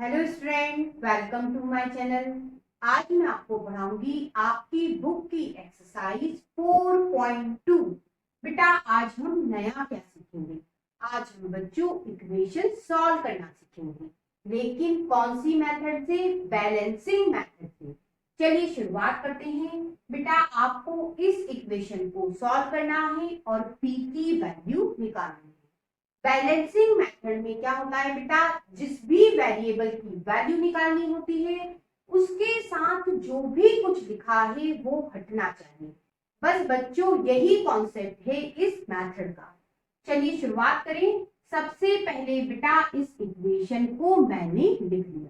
Hello student, welcome to my channel. आज मैं आपको पढ़ाऊंगी आपकी बुक की एक्सरसाइज 4.2। बेटा आज हम नया क्या सीखेंगे? आज हम बच्चों इक्वेशन सॉल्व करना सीखेंगे, लेकिन कौन सी मेथड से? बैलेंसिंग मेथड से। चलिए शुरुआत करते हैं। बेटा आपको इस इक्वेशन को सॉल्व करना है और पी की वैल्यू निकालनी है। बैलेंसिंग मेथड में क्या होता है बेटा, जिस भी वेरिएबल की वैल्यू निकालनी होती है उसके साथ जो भी कुछ लिखा है वो हटना चाहिए। बस बच्चों यही कॉन्सेप्ट है इस मेथड का। चलिए शुरुआत करें। सबसे पहले बेटा इस इक्वेशन को मैंने लिख लिया,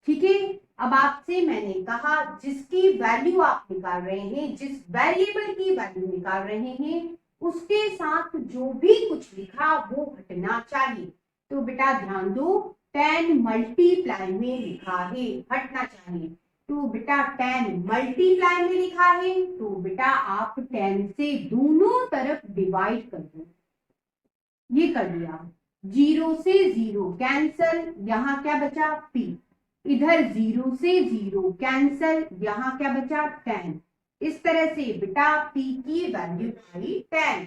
ठीक है। अब आपसे मैंने कहा जिसकी वैल्यू आप निकाल रहे हैं, जिस वेरिएबल की वैल्यू निकाल रहे हैं उसके साथ जो भी कुछ लिखा वो हटना चाहिए। तो बेटा ध्यान दो, 10 मल्टीप्लाई में लिखा है, हटना चाहिए। तो बेटा 10 मल्टीप्लाई में लिखा है तो बेटा आप 10 से दोनों तरफ डिवाइड कर दो। ये कर दिया। 0 से 0 कैंसल, यहाँ क्या बचा? p। इधर 0 से 0 कैंसल, यहाँ क्या बचा? 10। इस तरह से बेटा p की वैल्यू आई 10।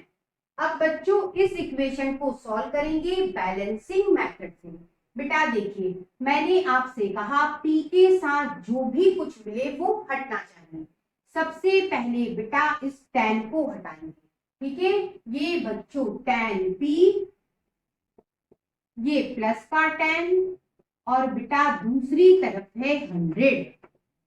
अब बच्चों इस इक्वेशन को सॉल्व करेंगे बैलेंसिंग मेथड से। बेटा देखिए, मैंने आपसे कहा p के साथ जो भी कुछ मिले वो हटना चाहिए। सबसे पहले बेटा इस 10 को हटाएंगे, ठीक है। ये बच्चों 10p, ये प्लस का 10 और बेटा दूसरी तरफ है 100,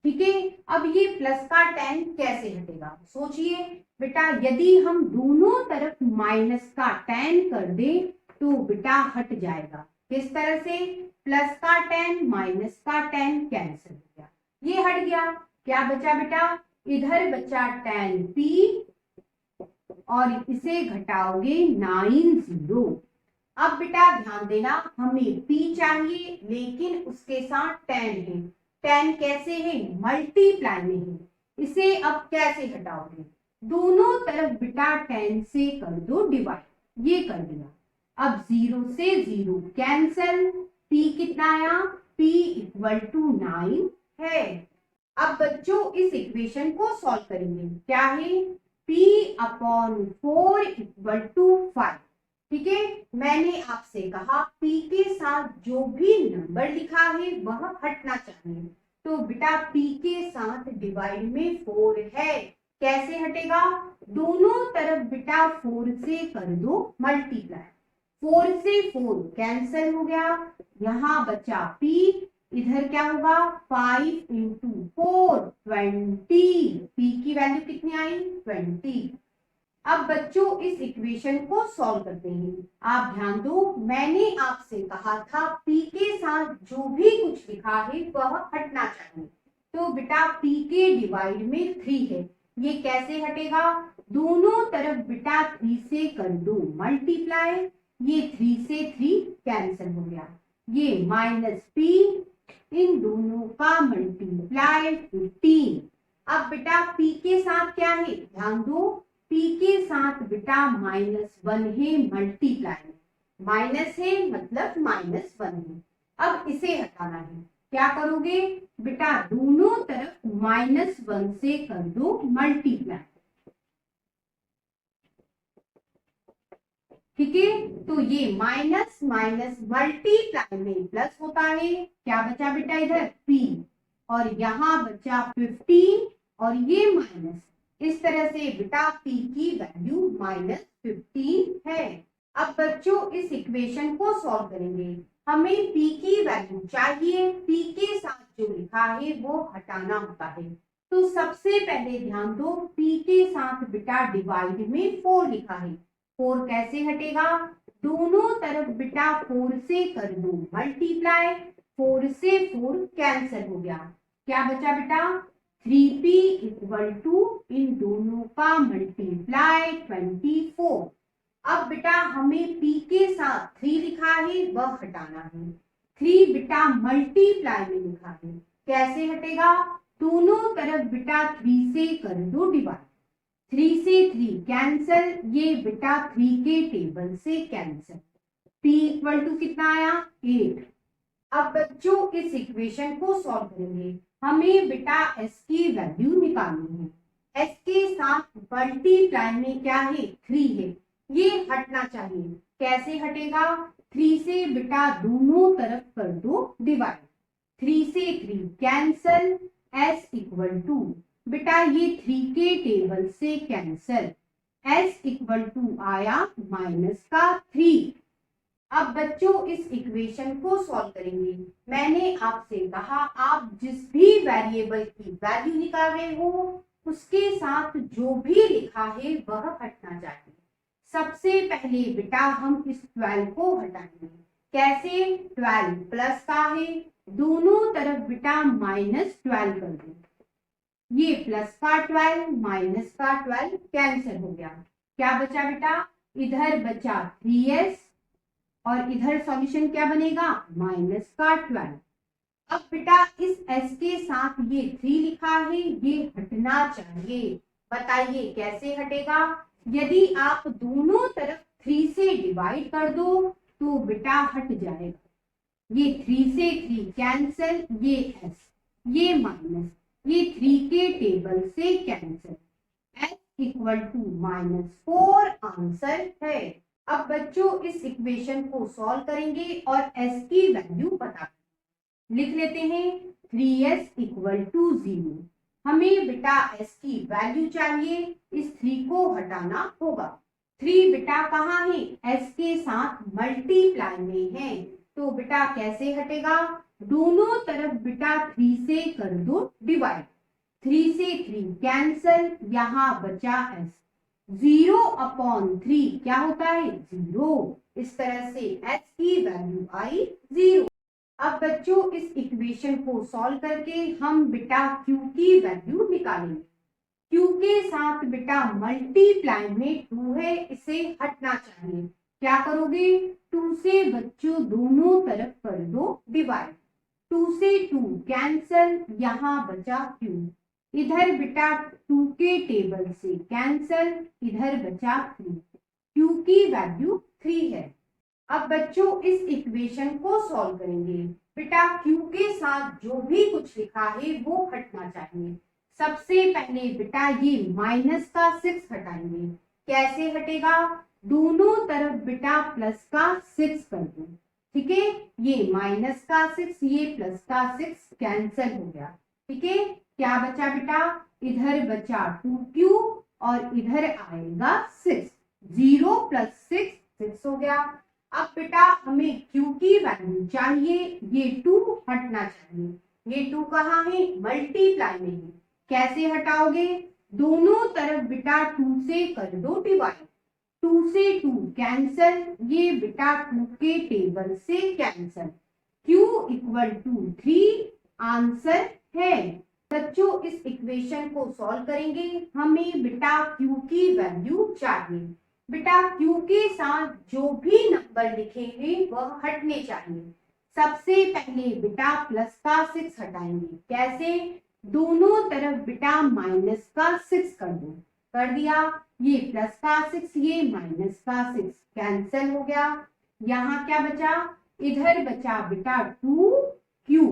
ठीक है। अब ये प्लस का 10 कैसे हटेगा? सोचिए बेटा, यदि हम दोनों तरफ माइनस का 10 कर दे तो बेटा हट जाएगा। किस तरह से? प्लस का 10 माइनस का 10 कैंसिल हो गया, ये हट गया। क्या बचा बेटा? इधर बचा 10p और इसे घटाओगे 90। अब बेटा ध्यान देना, हमें p चाहिए लेकिन उसके साथ 10 है। 10 कैसे है? मल्टीप्लाई में है। इसे अब कैसे हटाओगे? दोनों तरफ बेटा 10 से कर दो डिवाइड, ये कर दिया। अब 0 से 0 कैंसल, p कितना आया? p इक्वल टू 9 है। अब बच्चों इस इक्वेशन को सॉल्व करेंगे। क्या है? p अपॉन 4 इक्वल टू 5, ठीक है। मैंने आपसे कहा p के साथ जो भी नंबर लिखा है वह हटना चाहिए। तो बेटा p के साथ डिवाइड में 4 है, कैसे हटेगा? दोनों तरफ बेटा 4 से कर दो मल्टीप्लाई, 4 से 4 कैंसिल हो गया, यहाँ बचा p। इधर क्या होगा? 5 इंटू 4 20। p की वैल्यू कितनी आई? 20। अब बच्चों इस इक्वेशन को सॉल्व करते हैं। आप ध्यान दो, मैंने आपसे कहा था p के साथ जो भी कुछ लिखा है वह हटना चाहिए। तो बेटा p के डिवाइड में 3 है, ये कैसे हटेगा? दोनों तरफ बेटा 3 से कर दो मल्टीप्लाई, ये 3 से 3 कैंसिल हो गया, ये माइनस p, इन दोनों का मल्टीप्लाई 15। अब बेटा p के साथ क्या है? ध्यान दो, p के साथ बेटा -1 है, मल्टीप्लाई माइनस है मतलब -1 है। अब इसे हटाना है, क्या करोगे बेटा? दोनों तरफ -1 से कर दो मल्टीप्लाई, ठीक है। तो ये माइनस माइनस मल्टीप्लाई में प्लस होता है, क्या बचा बेटा? इधर p और यहाँ बचा 15 और ये माइनस। इस तरह से बेटा p की वैल्यू -15 है। अब बच्चों इस इक्वेशन को सॉल्व करेंगे। हमें p की वैल्यू चाहिए, p के साथ जो लिखा है वो हटाना होता है। तो सबसे पहले ध्यान दो, p के साथ बेटा डिवाइड में 4 लिखा है, 4 कैसे हटेगा? दोनों तरफ बेटा 4 से कर दो मल्टीप्लाई, 4 से 4 कैंसिल हो गया, क्या बचा बेटा? 3p इक्वल टू इन दोनों का मल्टीप्लाई 24। अब बेटा हमें p के साथ 3 लिखा है वह हटाना है, 3 बेटा मल्टीप्लाई में लिखा है, कैसे हटेगा? दोनों तरफ बेटा 3 से कर दो डिवाइड, 3 से 3 कैंसल, ये बेटा 3 के टेबल से कैंसल, p इक्वल टू कितना आया? 8। अब बच्चों इस इक्वेशन को सॉल्व करेंगे। हमें बेटा s की वैल्यू निकालनी है। s के साथ मल्टीप्लाई में क्या है 3 है, ये हटना चाहिए। कैसे हटेगा? 3 से बेटा दोनों तरफ कर दो डिवाइड। 3 से 3 कैंसल, s इक्वल टू बेटा ये 3 के टेबल से कैंसल, s इक्वल टू आया माइनस का 3। अब बच्चों इस इक्वेशन को सॉल्व करेंगे। मैंने आपसे कहा आप जिस भी वेरिएबल की वैल्यू निकाल रहे हो उसके साथ जो भी लिखा है वह हटना चाहिए। सबसे पहले बेटा हम इस 12 को हटाएंगे। कैसे? 12 प्लस का है, दोनों तरफ बेटा माइनस 12 कर दो। ये प्लस का 12 माइनस का 12 कैंसिल हो गया। क्या बचा बेटा? इधर बचा 3s और इधर सॉल्यूशन क्या बनेगा? माइनस का 12। अब बेटा इस s के साथ ये 3 लिखा है, ये हटना चाहिए। बताइए कैसे हटेगा? यदि आप दोनों तरफ 3 से डिवाइड कर दो तो बेटा हट जाएगा। ये 3 से 3 कैंसिल, ये s, ये माइनस, ये 3 के टेबल से cancel, s equal to -4 answer है। अब बच्चों इस इक्वेशन को सॉल्व करेंगे और s की वैल्यू पता लिख लेते हैं। 3s equal to 0। हमें बेटा s की वैल्यू चाहिए, इस 3 को हटाना होगा। 3 बेटा कहाँ है? s के साथ मल्टीप्लाई में है, तो बेटा कैसे हटेगा? दोनों तरफ बेटा 3 से कर दो डिवाइड। 3 से 3 कैंसल, यहाँ बचा s। 0/3 क्या होता है? 0। इस तरह से s की वैल्यू आई 0। अब बच्चों इस इक्वेशन को सॉल्व करके हम बेटा q की वैल्यू निकालेंगे। q के साथ बेटा मल्टीप्लाई में 2 है, इसे हटना चाहिए। क्या करोगे? 2 से बच्चों दोनों तरफ कर दो डिवाइड। 2 से 2 कैंसल, यहाँ बचा q। इधर बेटा 2 के टेबल से कैंसल, इधर बचा 3। q की वैल्यू 3 है। अब बच्चों इस इक्वेशन को सॉल्व करेंगे। बेटा q के साथ जो भी कुछ लिखा है वो हटना चाहिए। सबसे पहले बेटा ये माइनस का 6 हटाएंगे। कैसे हटेगा? दोनों तरफ बेटा प्लस का 6 कर दो। ठीक है, ये माइनस का 6, ये प्लस का 6 कैंसिल हो गया। ठीक है, क्या बचा बेटा? इधर बचा 2q और इधर आएगा 6। 0 + 6 6 हो गया। अब बेटा हमें q की वैल्यू चाहिए, ये 2 हटना चाहिए। ये 2 कहाँ है? मल्टीप्लाई में है। कैसे हटाओगे? दोनों तरफ बेटा 2 से कर दो डिवाइड। 2 से 2 कैंसल, ये बेटा 2 के टेबल से cancel. q equal to 3 answer है। बच्चों इस इक्वेशन को सॉल्व करेंगे। हमें बेटा q की वैल्यू चाहिए। बेटा q के साथ जो भी नंबर लिखे हैं वह हटने चाहिए। सबसे पहले बेटा प्लस का 6 हटाएंगे। कैसे? दोनों तरफ बेटा माइनस का 6 कर दो। कर दिया। ये प्लस का 6, ये माइनस का 6 कैंसिल हो गया। यहाँ क्या बचा? इधर बचा बेटा 2q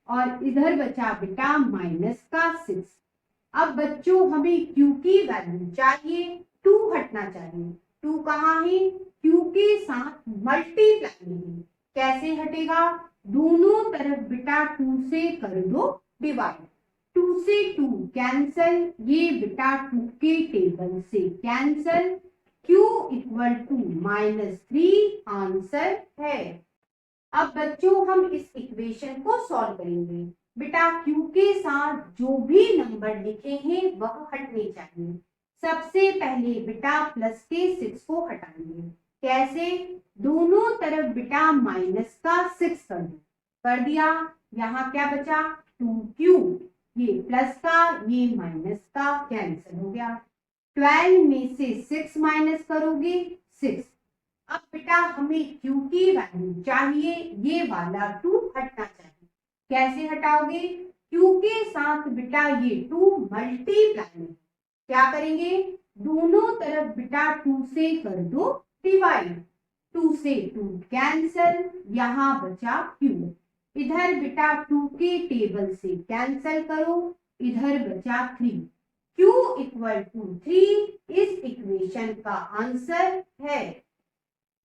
और इधर बचा बेटा माइनस का 6। अब बच्चों हमें q की वैल्यू चाहिए, 2 हटना चाहिए। 2 कहाँ है? q के साथ मल्टीप्लाई में है। कैसे हटेगा? दोनों तरफ बेटा 2 से कर दो डिवाइड। 2 से 2 कैंसल, ये बेटा 2 के टेबल से cancel. q equal to -3 answer है। अब बच्चों हम इस इक्वेशन को सॉल्व करेंगे। बेटा q के साथ जो भी नंबर लिखे हैं वह हटने चाहिए। सबसे पहले बेटा प्लस के 6 को हटाएंगे। कैसे? दोनों तरफ बेटा माइनस का 6 कर दो। कर दिया। यहाँ क्या बचा? 2q, ये प्लस का, ये माइनस का कैंसिल हो गया। 12 में से 6 माइनस करोगे 6। अब बेटा हमें q की वैल्यू चाहिए, ये वाला 2 हटना चाहिए। कैसे हटाओगे? q के साथ बेटा ये 2 मल्टीप्लाई में। क्या करेंगे? दोनों तरफ बेटा 2 से कर दो डिवाइड। 2 से 2 कैंसल, यहाँ बचा q। इधर बेटा 2 के टेबल से कैंसल करो, इधर बचा 3। Q = 3 इस इक्वेशन का आंसर है।